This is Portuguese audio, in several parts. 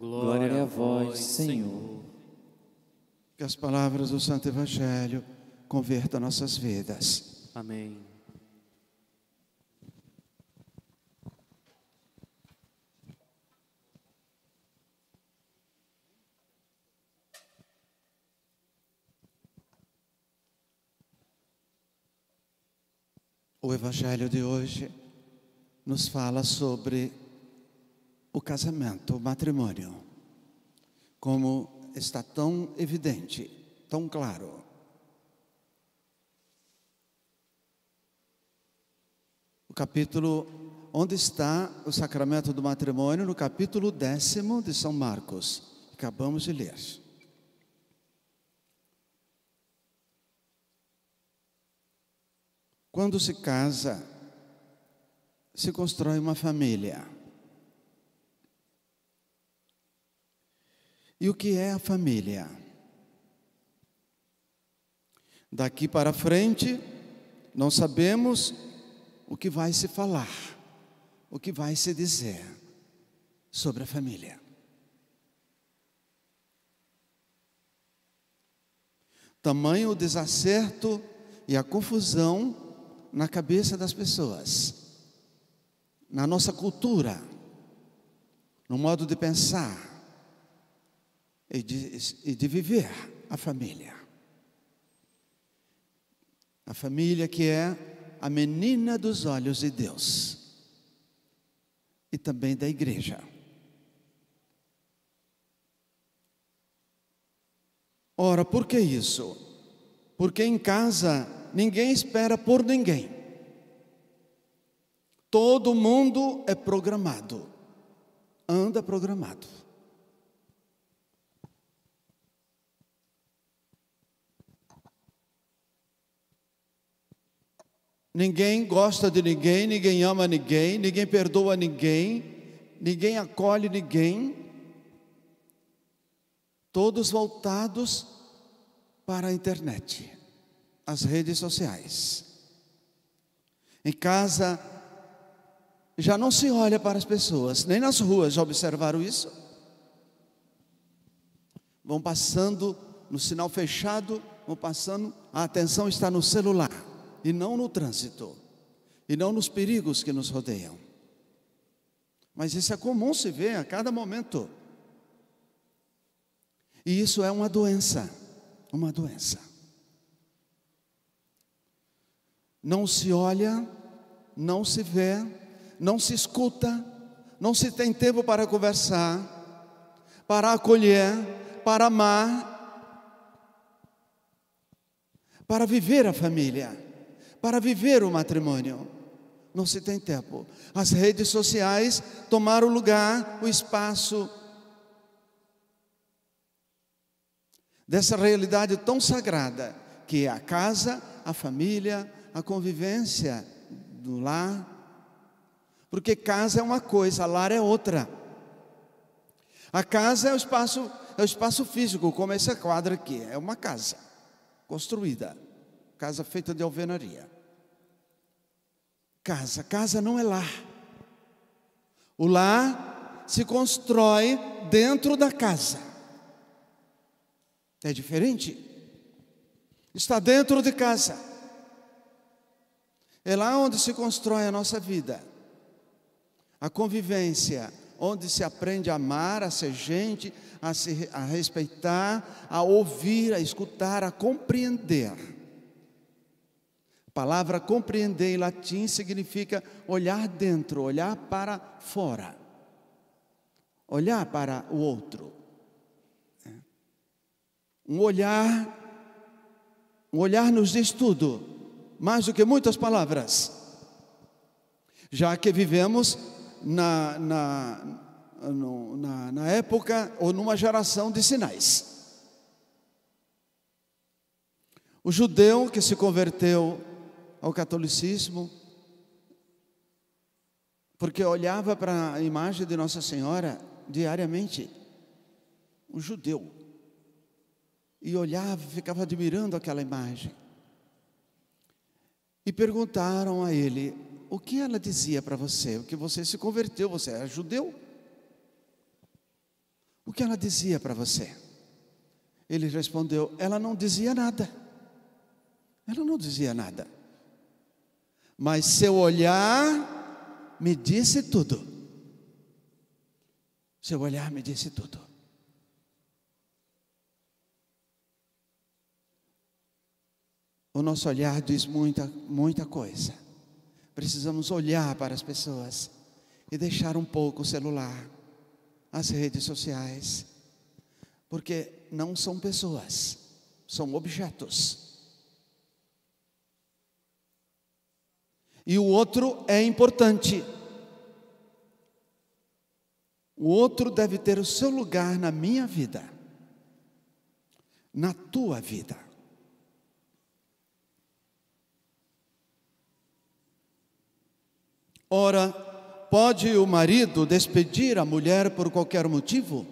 Glória a vós, Senhor. Que as palavras do Santo Evangelho convertam nossas vidas. Amém. O Evangelho de hoje nos fala sobre o casamento, o matrimônio, como está tão evidente, tão claro. O capítulo, onde está o sacramento do matrimônio? No capítulo 10º de São Marcos, acabamos de ler. Quando se casa, se constrói uma família. E o que é a família? Daqui para frente, não sabemos o que vai se falar, o que vai se dizer sobre a família. Tamanho o desacerto e a confusão na cabeça das pessoas, na nossa cultura, no modo de pensar e de viver a família. A família que é a menina dos olhos de Deus e também da igreja. Ora, por que isso? Porque em casa ninguém espera por ninguém. Todo mundo é programado, anda programado. Ninguém gosta de ninguém, ninguém ama ninguém, ninguém perdoa ninguém, ninguém acolhe ninguém. Todos voltados para a internet, as redes sociais. Em casa, já não se olha para as pessoas, nem nas ruas, já observaram isso? Vão passando no sinal fechado, vão passando, a atenção está no celular. E não no trânsito, e não nos perigos que nos rodeiam. Mas isso é comum se ver a cada momento. E isso é uma doença, uma doença. Não se olha, não se vê, não se escuta, não se tem tempo para conversar, para acolher, para amar, para viver a família, para viver o matrimônio. Não se tem tempo. As redes sociais tomaram o lugar, o espaço dessa realidade tão sagrada, que é a casa, a família, a convivência do lar. Porque casa é uma coisa, lar é outra. A casa é o espaço físico, como essa quadra aqui, é uma casa construída. Casa feita de alvenaria. Casa não é lar. O lar se constrói dentro da casa. É diferente. Está dentro de casa. É lá onde se constrói a nossa vida. A convivência, onde se aprende a amar, a ser gente, a respeitar, a ouvir, a escutar, a compreender. A palavra compreender em latim significa olhar dentro, olhar para fora, olhar para o outro. Um olhar nos diz tudo, mais do que muitas palavras, já que vivemos na época ou numa geração de sinais. O judeu que se converteu ao catolicismo, porque olhava para a imagem de Nossa Senhora diariamente, um judeu, e olhava, ficava admirando aquela imagem, e perguntaram a ele: o que ela dizia para você? O que você se converteu, você era judeu? o que ela dizia para você? Ele respondeu: ela não dizia nada. Ela não dizia nada. Mas seu olhar me disse tudo. Seu olhar me disse tudo. O nosso olhar diz muita coisa. Precisamos olhar para as pessoas e deixar um pouco o celular, as redes sociais, porque não são pessoas, são objetos. E o outro é importante. O outro deve ter o seu lugar na minha vida, na tua vida. Ora, pode o marido despedir a mulher por qualquer motivo?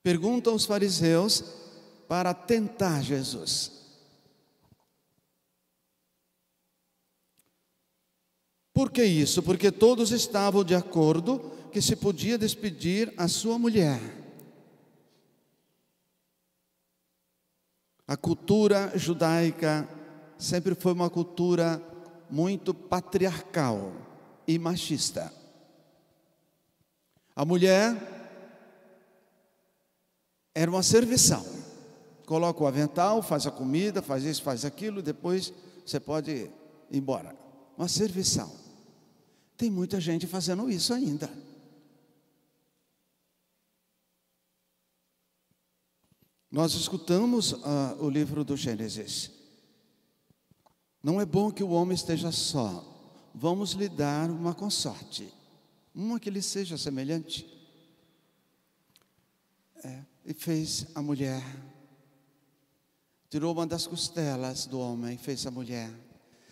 Perguntam os fariseus para tentar Jesus. Por que isso? Porque todos estavam de acordo que se podia despedir a sua mulher. A cultura judaica sempre foi uma cultura muito patriarcal e machista. A mulher era uma serviçal. Coloca o avental, faz a comida, faz isso, faz aquilo, depois você pode ir embora. Uma serviçal. Tem muita gente fazendo isso ainda. Nós escutamos o livro do Gênesis. Não é bom que o homem esteja só. Vamos lhe dar uma consorte, uma que lhe seja semelhante. E fez a mulher. Tirou uma das costelas do homem e fez a mulher.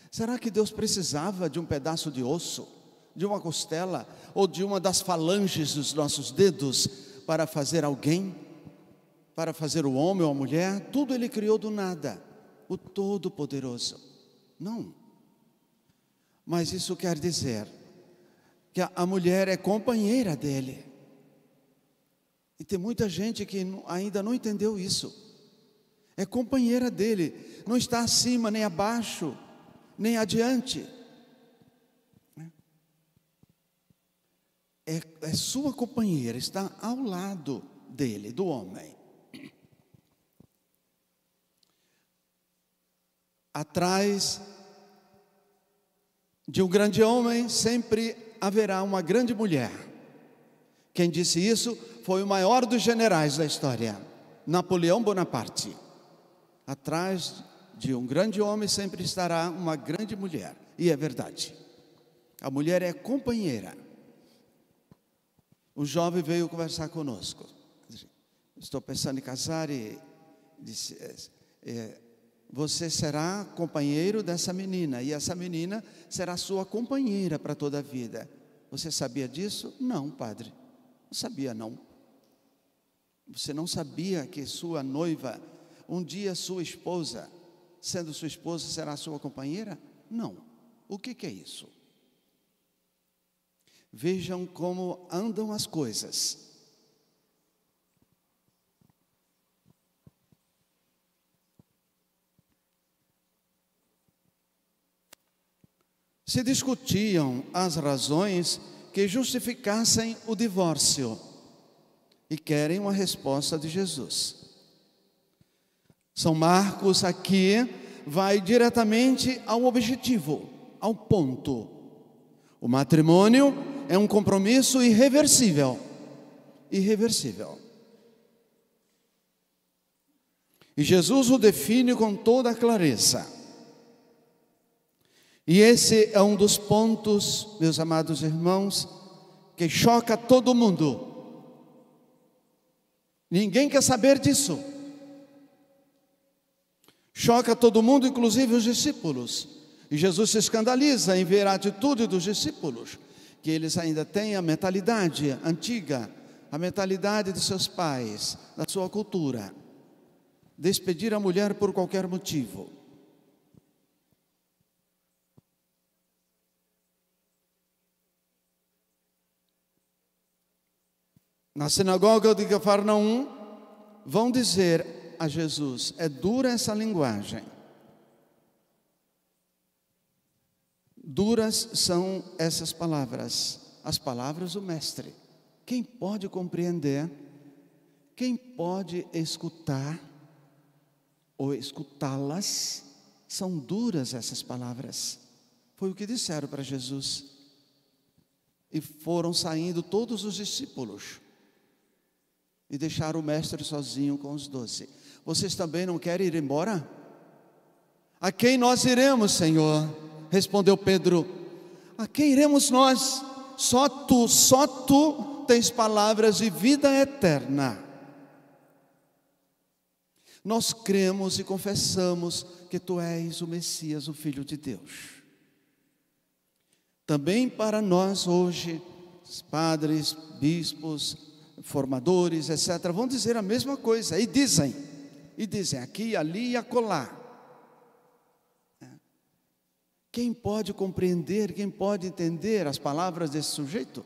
Será que Deus precisava de um pedaço de osso, de uma costela, ou de uma das falanges dos nossos dedos para fazer alguém? Para fazer o homem ou a mulher? Tudo Ele criou do nada. O Todo-Poderoso. Não. Mas isso quer dizer que a mulher é companheira dele. E tem muita gente que ainda não entendeu isso. É companheira dele. Não está acima, nem abaixo, nem adiante. É sua companheira, está ao lado dele, do homem. Atrás de um grande homem sempre haverá uma grande mulher. Quem disse isso foi o maior dos generais da história, Napoleão Bonaparte. Atrás de um grande homem sempre estará uma grande mulher. E é verdade. A mulher é companheira. O jovem veio conversar conosco. Estou pensando em casar e disse... você será companheiro dessa menina, e essa menina será sua companheira para toda a vida. Você sabia disso? Não, padre, não sabia não. Você não sabia que sua noiva, um dia sua esposa, sendo sua esposa, será sua companheira? Não. O que é isso? Vejam como andam as coisas. Se discutiam as razões que justificassem o divórcio e querem uma resposta de Jesus. São Marcos aqui vai diretamente ao objetivo, ao ponto. O matrimônio é um compromisso irreversível. Irreversível. E Jesus o define com toda a clareza. E esse é um dos pontos, meus amados irmãos, que choca todo mundo. Ninguém quer saber disso. Choca todo mundo, inclusive os discípulos. E Jesus se escandaliza em ver a atitude dos discípulos, que eles ainda têm a mentalidade antiga, a mentalidade de seus pais, da sua cultura. Despedir a mulher por qualquer motivo. na sinagoga de Cafarnaum, vão dizer a Jesus: é dura essa linguagem. Duras são essas palavras, as palavras do Mestre. Quem pode compreender? Quem pode escutar ou escutá-las? São duras essas palavras. Foi o que disseram para Jesus. E foram saindo todos os discípulos e deixaram o Mestre sozinho com os 12. Vocês também não querem ir embora? A quem nós iremos, Senhor? Respondeu Pedro: a quem iremos nós? Só tu tens palavras de vida eterna. Nós cremos e confessamos que tu és o Messias, o Filho de Deus. Também para nós hoje, padres, bispos, formadores, etc., vão dizer a mesma coisa, e dizem aqui, ali e acolá. Quem pode compreender, quem pode entender as palavras desse sujeito?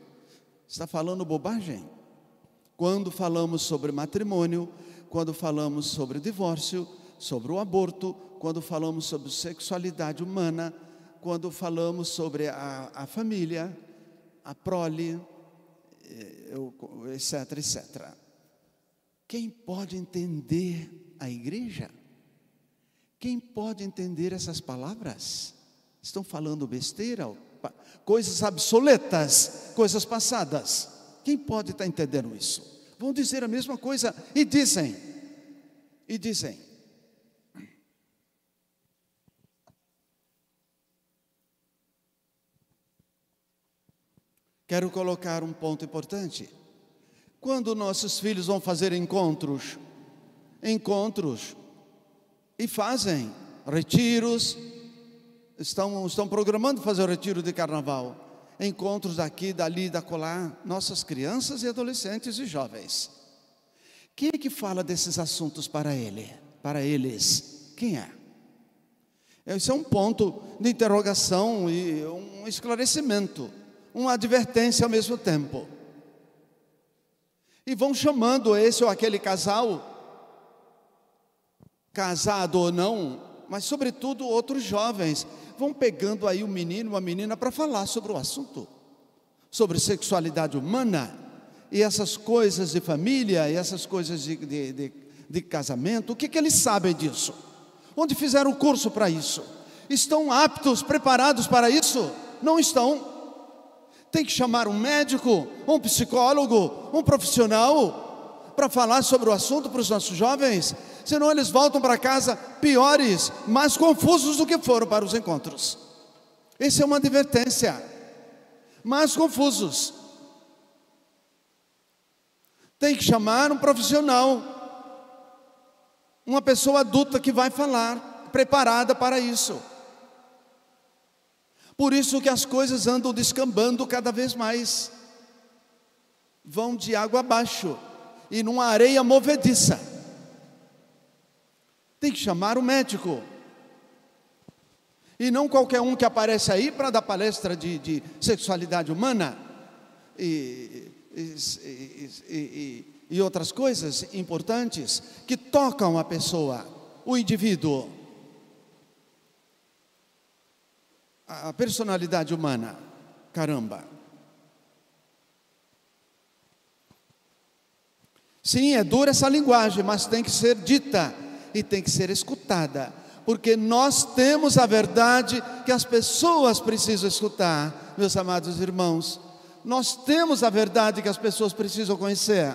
Está falando bobagem. Quando falamos sobre matrimônio, quando falamos sobre divórcio, sobre o aborto, quando falamos sobre sexualidade humana, quando falamos sobre a família, a prole, etc, etc. Quem pode entender a igreja? Quem pode entender essas palavras? Estão falando besteira, coisas obsoletas, coisas passadas. Quem pode estar entendendo isso? Vão dizer a mesma coisa e dizem. Quero colocar um ponto importante. Quando nossos filhos vão fazer encontros, e fazem retiros, estão programando fazer o retiro de carnaval, encontros daqui, dali, dacolá, nossas crianças e adolescentes e jovens. Quem é que fala desses assuntos para eles? Quem é? Esse é um ponto de interrogação e um esclarecimento, uma advertência ao mesmo tempo. E vão chamando esse ou aquele casal, casado ou não, mas sobretudo outros jovens, vão pegando aí um menino, uma menina para falar sobre o assunto, sobre sexualidade humana, e essas coisas de família, e essas coisas de casamento. O que eles sabem disso? Onde fizeram o curso para isso? Estão aptos, preparados para isso? Não estão. Tem que chamar um médico, um psicólogo, um profissional para falar sobre o assunto para os nossos jovens, senão eles voltam para casa piores, mais confusos do que foram para os encontros. Essa é uma advertência. Mais confusos. Tem que chamar um profissional, uma pessoa adulta que vai falar, preparada para isso. Por isso que as coisas andam descambando cada vez mais, vão de água abaixo e numa areia movediça. Tem que chamar o médico, e não qualquer um que aparece aí para dar palestra de sexualidade humana e outras coisas importantes que tocam a pessoa, o indivíduo, a personalidade humana. Caramba. Sim, é dura essa linguagem, mas tem que ser dita e tem que ser escutada, porque nós temos a verdade que as pessoas precisam escutar, meus amados irmãos. Nós temos a verdade que as pessoas precisam conhecer,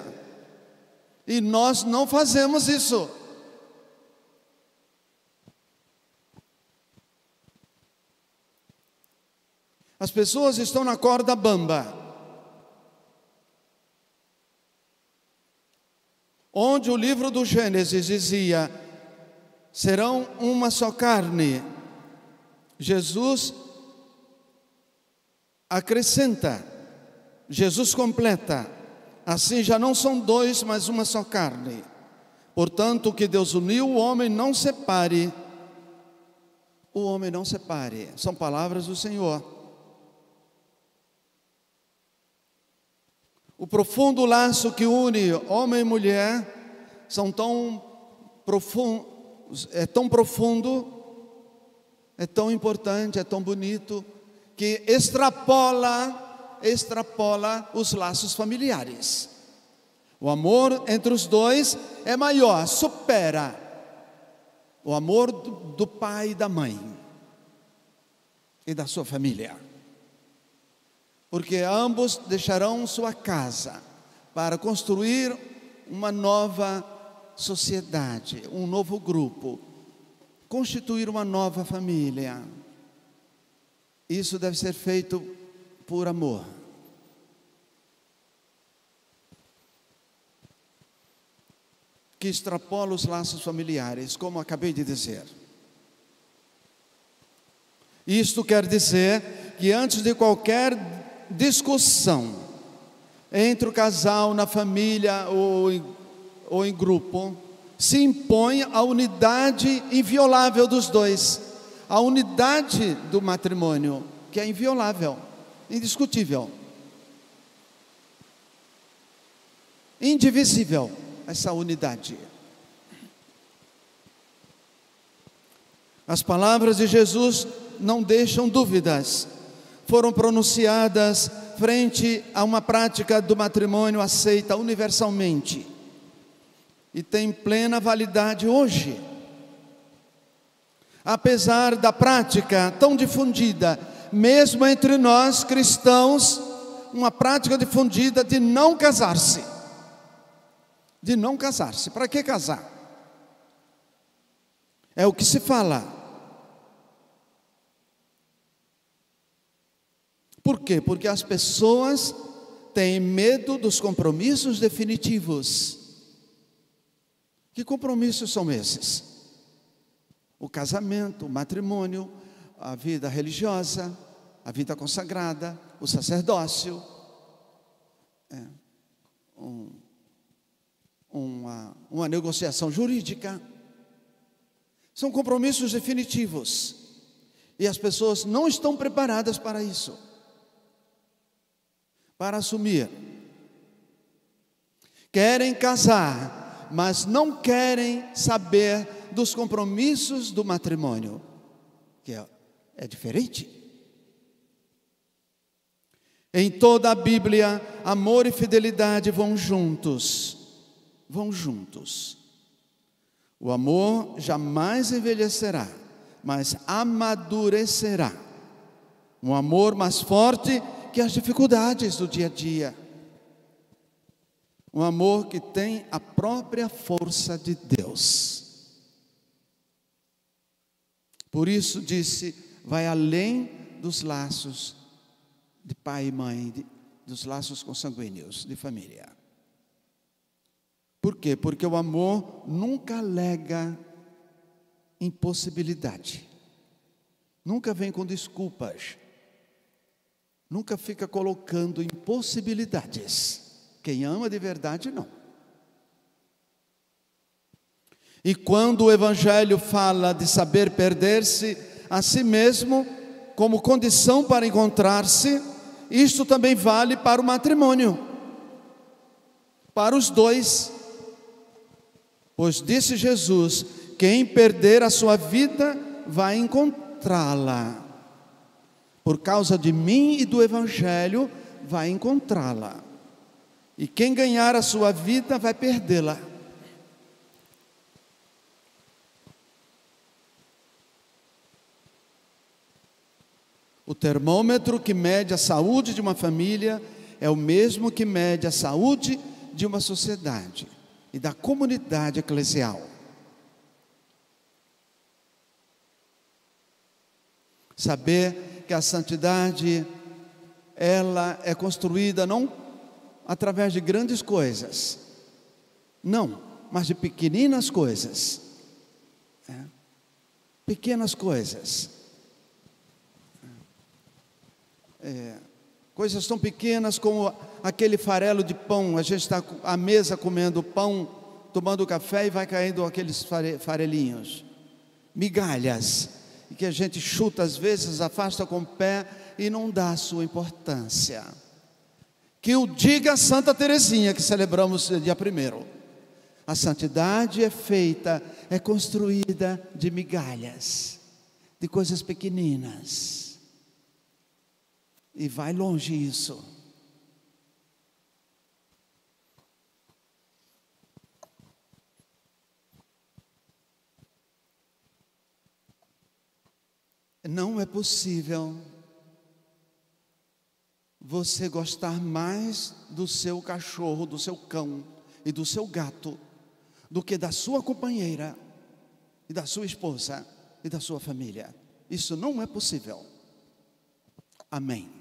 e nós não fazemos isso. As pessoas estão na corda bamba, onde o livro do Gênesis dizia: serão uma só carne. Jesus acrescenta, Jesus completa: assim já não são dois, mas uma só carne. Portanto, o que Deus uniu, o homem não separe. O homem não separe. São palavras do Senhor. O profundo laço que une homem e mulher são tão profundos, é tão profundo, é tão importante, é tão bonito, que extrapola os laços familiares. O amor entre os dois é maior, supera o amor do pai e da mãe e da sua família. Porque ambos deixarão sua casa para construir uma nova sociedade, um novo grupo, constituir uma nova família. Isso deve ser feito por amor. Que extrapola os laços familiares, como acabei de dizer. Isto quer dizer que antes de qualquer discussão entre o casal, na família ou em grupo, se impõe a unidade inviolável dos dois, a unidade do matrimônio, que é inviolável, indiscutível, indivisível, essa unidade. As palavras de Jesus não deixam dúvidas, foram pronunciadas frente a uma prática do matrimônio aceita universalmente e tem plena validade hoje. Apesar da prática tão difundida, mesmo entre nós cristãos, uma prática difundida de não casar-se. De não casar-se. Para que casar? É o que se fala. Por quê? Porque as pessoas têm medo dos compromissos definitivos. Que compromissos são esses? O casamento, o matrimônio, a vida religiosa, a vida consagrada, o sacerdócio, uma negociação jurídica. São compromissos definitivos. E as pessoas não estão preparadas para isso, para assumir. Querem casar, mas não querem saber dos compromissos do matrimônio, que é diferente. Em toda a Bíblia, amor e fidelidade vão juntos. Vão juntos. O amor jamais envelhecerá, mas amadurecerá. Um amor mais forte que as dificuldades do dia a dia. Um amor que tem a própria força de Deus. Por isso disse, vai além dos laços de pai e mãe, dos laços consanguíneos de família. Por quê? Porque o amor nunca alega impossibilidade. Nunca vem com desculpas. Nunca fica colocando impossibilidades. Quem ama de verdade, não. E quando o Evangelho fala de saber perder-se a si mesmo como condição para encontrar-se, isto também vale para o matrimônio, para os dois. Pois disse Jesus, quem perder a sua vida vai encontrá-la. Por causa de mim e do Evangelho, vai encontrá-la. E quem ganhar a sua vida vai perdê-la. O termômetro que mede a saúde de uma família é o mesmo que mede a saúde de uma sociedade e da comunidade eclesial. Saber que a santidade, ela é construída não através de grandes coisas, não, mas de pequeninas coisas, pequenas coisas, coisas tão pequenas como aquele farelo de pão. A gente está à mesa comendo pão, tomando café e vai caindo aqueles farelinhos, migalhas, e que a gente chuta às vezes, afasta com o pé e não dá a sua importância. Que o diga Santa Teresinha, que celebramos dia 1º. A santidade é feita, é construída de migalhas, de coisas pequeninas. E vai longe isso. Não é possível você gostar mais do seu cachorro, do seu cão e do seu gato do que da sua companheira e da sua esposa e da sua família. Isso não é possível. Amém.